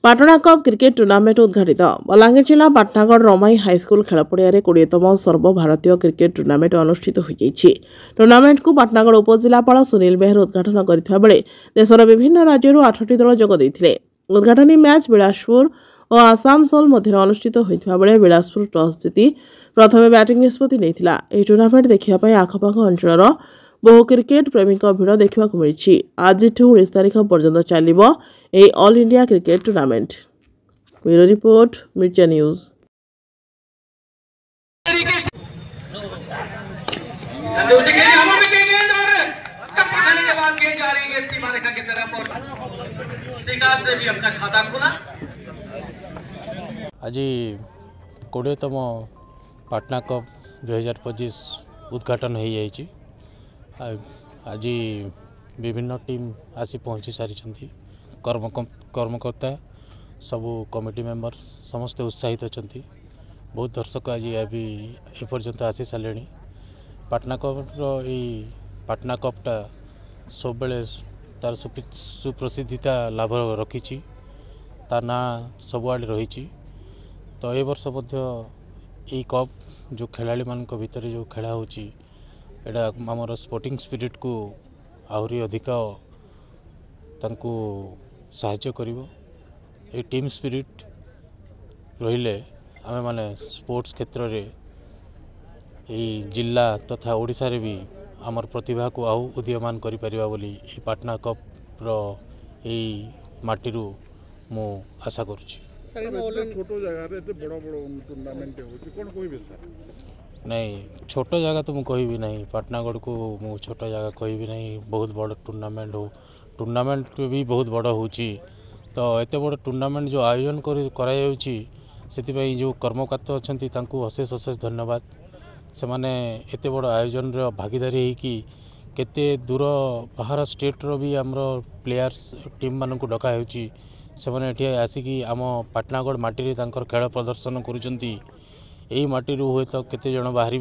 Patna cup cricket tournament उद्घाटित बलांगीर जिला Patnagarh Ramai high school खेल पड़िया 20तम सर्वभारतीय क्रिकेट टूर्नामेंट अनुष्ठित होइछि। टूर्नामेंट को पाटनागढ़ उपजिलापाल सुनील बेहर उद्घाटन करथिबा बेले देशर विभिन्न राज्यरू 8टी दल जोग दैथिले। उद्घाटनी मैच बिलासपुर और आसामसोल मध्य अनुष्ठित होइथिबा बेले बिलासपुर टॉस जीति प्रथमे बैटिंग निष्पत्ति नेथिला। एही टूर्नामेंट देखिबा पय आखपाख अंचलर बहु क्रिकेट प्रेमी भिड़ देखा मिली। आज 19 तारिख पर्यंत चलिबो ए all India cricket tournament. Bureau report Mircha news. आज 20तम पाटना कप 2025 उद्घाटन हो जाइए। आज विभिन्न टीम आसी पहुँची सारी कर्मकर्ता सबू कमिटी मेंबर समस्ते उत्साहित अच्छा। बहुत दर्शक आज एपर्यंत आसी सारे। पाटना पाटना कपटा सब बेले तार सुप्रसिद्धिता लाभ रखी तार ना सबुआड़े रही। तो ए वर्ष यही कप जो खेलाड़ी मान भितर जो खेला होची एटा आमर स्पोर्टिंग स्पिरिट को आहरी अधिक तांको साहाय्य करिवो। ए टीम स्पिरिट रहिले आमे माने स्पोर्ट्स क्षेत्र रे जिला तथा ओडिशा रे भी आमर प्रतिभा को आउ उदीयमान करि परिबा बोली ए पाटना कप रो ए माटीरू मु आशा करूची। छोटो जगह रे एते बड़ बड़ टूर्नामेंट होची कोन कहबे सर? नहीं छोट जगह तो मुझे कहि नहीं। पाटनागढ़ को मु छोट जगह कहि नहीं। बहुत बड़ टूर्नामेंट हो टूर्नामेंट भी बहुत बड़ होची। तो एते बड़ टूर्नामेंट जो आयोजन कराई जो कर्मकर्ता अच्छी अशेष अशेष धन्यवाद। से माने एते बड़ आयोजन रो भागीदारी कि केते दूर बाहर स्टेट रो भी हमरो प्लेयर्स टीम मान को डका होची। से माने एठी आसिकी आम पाटनागढ़ माटी तांकर खेल प्रदर्शन करुचंती। यही माटी हुए तो केते जन बाहर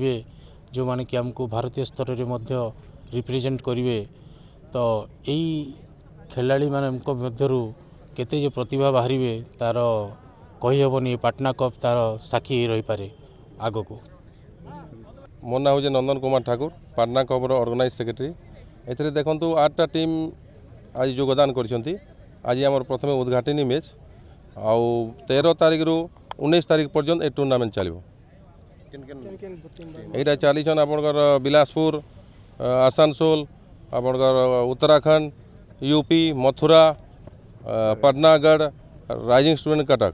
जो माने कि हमको भारतीय स्तर में रिप्रेजेंट करेंगे। तो यही खिलाड़ी मान केते जो प्रतिभा बाहर तार कही हेनी। पाटना कप तार साक्षी रही पारे आग को। मो ना हूँ नंदन Kumar Thakur, Patna cup organise secretary. ए देखु 8टा टीम आज योगदान कर। आज आम प्रथम उद्घाटनी मैच आउ 13 तारिख रु 19 तारिख पर्यंत ए टूर्नामेंट चलो। यहाँ चली आपणकर बिलासपुर, आसानसोल, आपणकर Uttarakhand, UP, Mathura, Patnagarh, rising student Cuttack.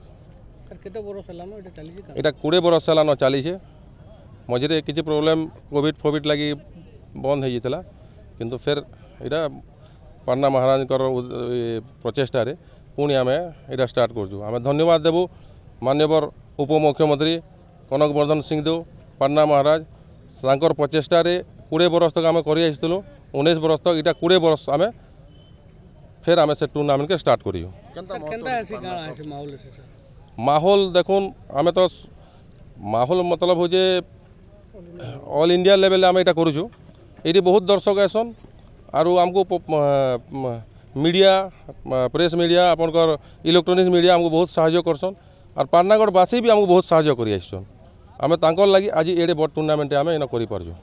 यहाँ 20 बरस सालान चली। मझे किसी प्रोब्लेम कोविड लगी बंद हो जाता किंतु फिर यहाँ पाटना महाराज प्रचेषा पुणी आम यहाँ स्टार्ट कर। धन्यवाद देवु माननीय उपमुख्यमंत्री कनक वर्धन सिंहदेव पाटना महाराज तांकर प्रचेषा 20 बरस तक आम कर 19 बरस तक इटा 20 बरस आम फिर आम से टूर्नामेंट के स्टार्ट करूँ। माहौल देखुन आम तो माहौल मतलब हो जे ऑल इंडिया लेवल आम यहाँ करूँ। ये बहुत दर्शक आसन आरु आमको मीडिया प्रेस मीडिया आपनकर इलेक्ट्रोनिक्स मीडिया आमको बहुत साहाय्य करसन। और पाटनागढ़ बासी भी आमको बहुत साहाय्य कर आम तांकर लगी आज एडे बड़ टूर्नामेंट आम इन कर।